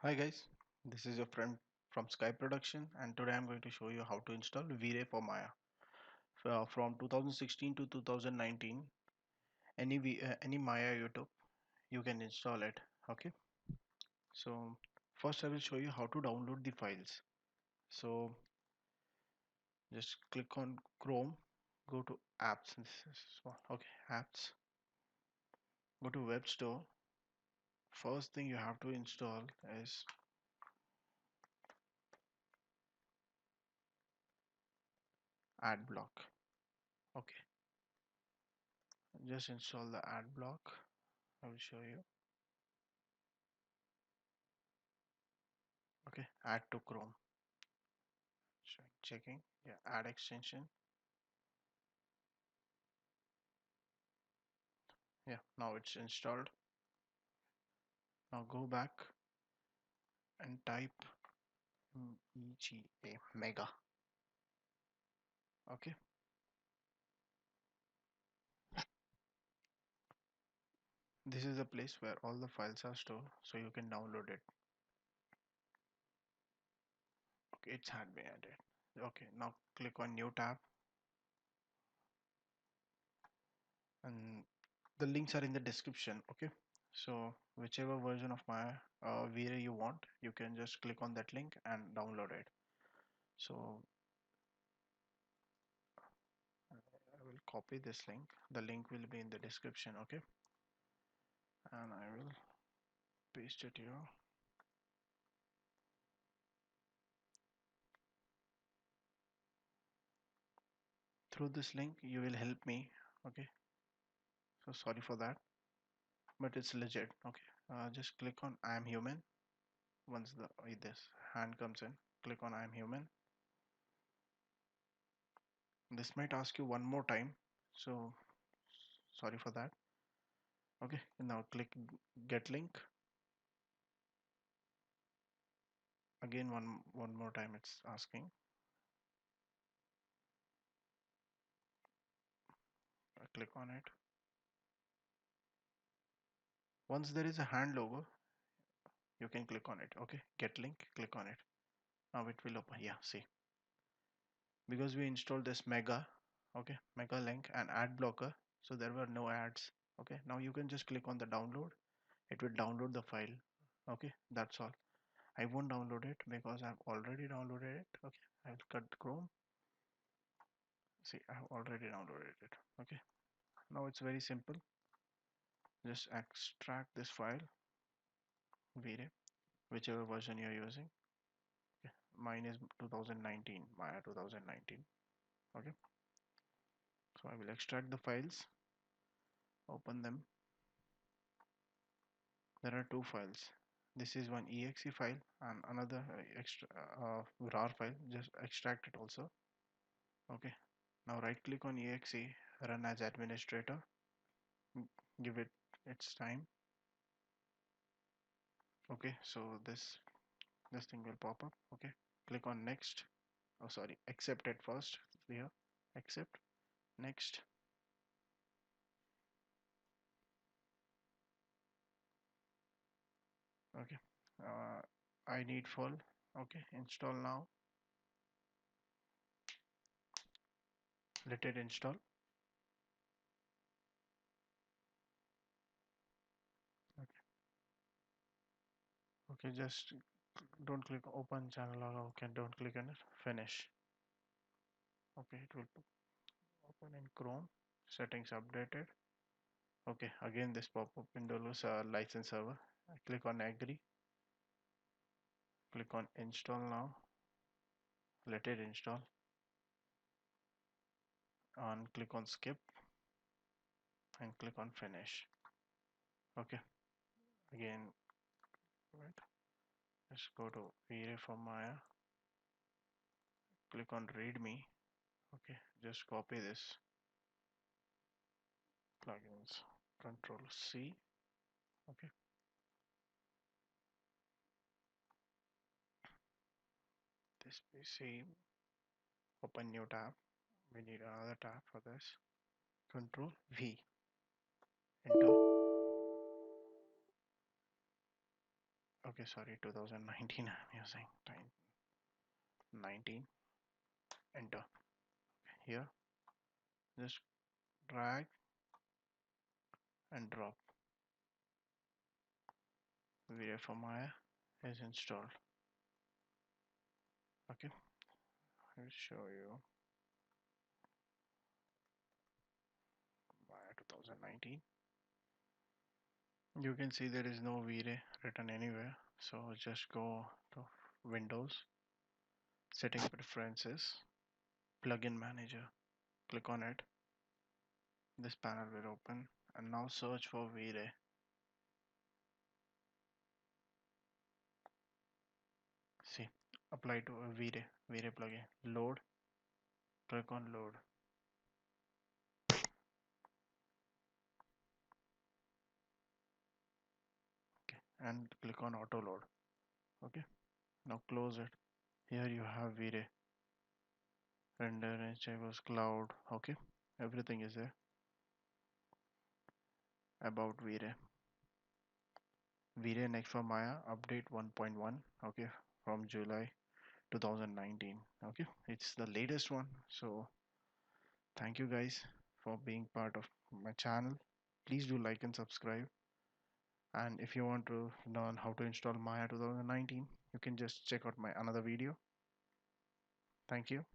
Hi guys, this is your friend from Sky Production and today I'm going to show you how to install Vray for Maya. From 2016 to 2019, any Maya YouTube, you can install it. Okay, so first I will show you how to download the files. So just click on Chrome, go to apps. Okay, apps, go to web store. First thing you have to install is ad block. Okay, just install the ad block. I will show you. Okay, add to Chrome. Checking, yeah, add extension. Yeah, now it's installed. Now go back and type MEGA mega. Okay, this is the place where all the files are stored, so you can download it. Okay, it's had been added. Okay, now click on new tab and the links are in the description. Okay, so whichever version of my Vray you want, you can just click on that link and download it. So I will copy this link. The link will be in the description. Okay, and I will paste it here. Through this link you will help me. Okay, so sorry for that, but it's legit. Okay, just click on I am human. Once this hand comes in, click on I am human. This might ask you one more time, so sorry for that. Okay, now click get link. Again, one more time it's asking. Click on it. Once there is a hand logo, you can click on it. Okay, get link, click on it. Now it will open. Yeah, see, because we installed this mega. Okay, mega link and ad blocker, so there were no ads. Okay, now you can just click on the download. It will download the file. Okay, that's all. I won't download it because I've already downloaded it. Okay, I'll cut Chrome. See, I've already downloaded it. Okay, now it's very simple. Just extract this file, Vray, whichever version you're using. Okay, mine is 2019, Maya 2019. Okay, so I will extract the files, open them. There are two files. This is one exe file and another rar file. Just extract it also. Okay, now right click on exe, run as administrator. Give it its time. Okay, so this thing will pop up. Okay, click on next. Oh sorry, accept it first. Here, accept, next. Okay, I need full. Okay, install now. Let it install. Okay, okay, just don't click open channel or okay, don't click on it. Finish. Okay, it will open in Chrome. Settings updated. Okay, again this pop-up window is license server. Click on agree. Click on install now. Let it install. And click on skip and click on finish. Okay, again, right. Let's go to Vray for Maya. Click on readme. Okay, just copy this plugins. Control C. Okay, this PC. Open new tab. We need another tab for this. Control V. Enter. Okay, sorry, 2019 I'm using. 19, enter. Here, just drag and drop. Vray for Maya is installed. Okay, I'll show you Maya 2019. You can see there is no Vray written anywhere. So just go to Windows, Setting Preferences, Plugin Manager. Click on it. This panel will open, and now search for Vray. See, apply to a Vray plugin. Load. Click on load. Okay, and click on auto load. Okay, now close it. Here you have Vray, render, HFS, cloud. Okay, everything is there about Vray. Vray Next For Maya update 1.1. Okay, from July 2019. Okay, it's the latest one. So thank you guys for being part of my channel. Please do like and subscribe. And if you want to learn how to install Maya 2019, you can just check out my another video. Thank you.